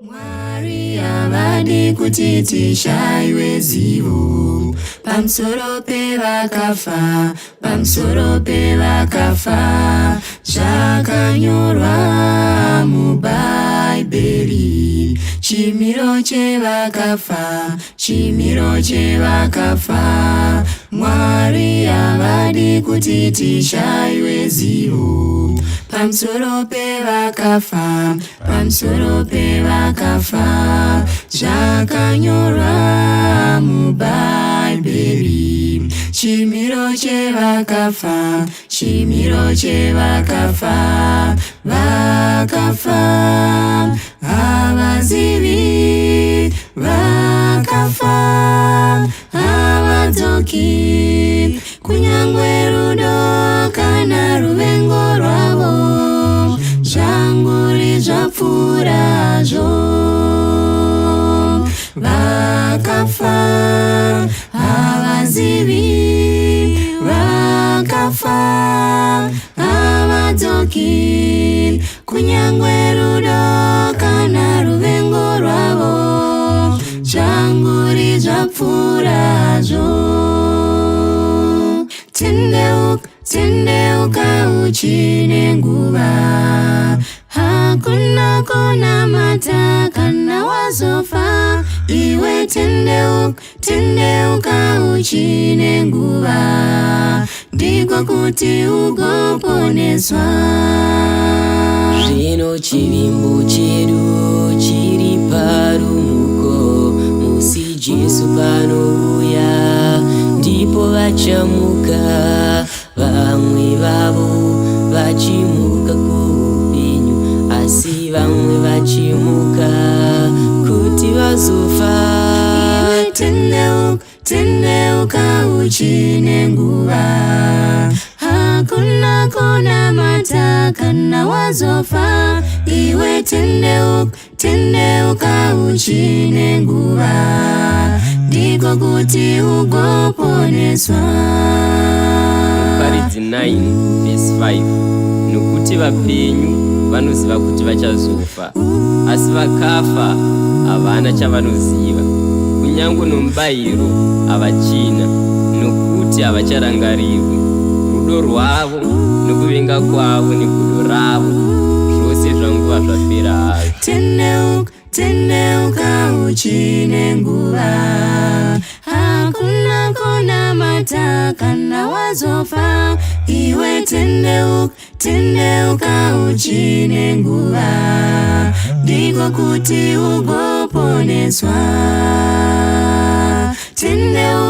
Mwari avadi kuti tishaiwe zivo pamusoro pevakafa, pamusoro pevakafa, zvakanyorwa mubhaibheri. Chimiro chevakafa, chimiro chevakafa, Mwari avadi kuti tishaiwe zivo pamusoro pevakafa, pamusoro pevakafa, zvakanyorwa mubhaibheri. Chimiro chevakafa, chimiro chevakafa, vakafa havazivi, vakafa havadzoki, kunyangwe rudo kana ruvengo rwavo, zvanguri zvapfuura zvo. Vakafa havazivi, vakafa havadzoki, kunyangwe rudo kana ruvengo rwavo, zvanguri zvapfuura zvo. Tendeuka, tendeuka uchine nguva, hakuna kunamata kana wazofa. Iwe tendeuka, tendeuka uchine nguva, ndiko kuti ugoponeswa. Zvino chivimbo chedu chiri parumuko, musi Jesu panouya ndipo vachamuka, vamwe vavo vachimuka kuupenyu, asi vamwe vachimuka kuti vazofa. Iwe tendeuka, tendeuka uchine nguva, hakuna kunamata kana wazofa. Iwe tendeuka, tendeuka uchine nguva, ndiko kuti ugoponeswa. Paridzi 9:5, nokuti vapenyu vanoziva kuti vachazofa, asi vakafa havana chavanoziva. Kunyange nomubayiro havachina, nokuti havacharangarirwi. Rudo rwavo nokuvenga kwavo negudo ravo, zvose zvanguva zvapera hazvo. Tendeuka, tendeuka uchine nguva, hakuna kunamata kana wazofa. Iwe tendeuka, tendeuka uchine nguva, ndiko kuti ugoponeswa. Tendeuka.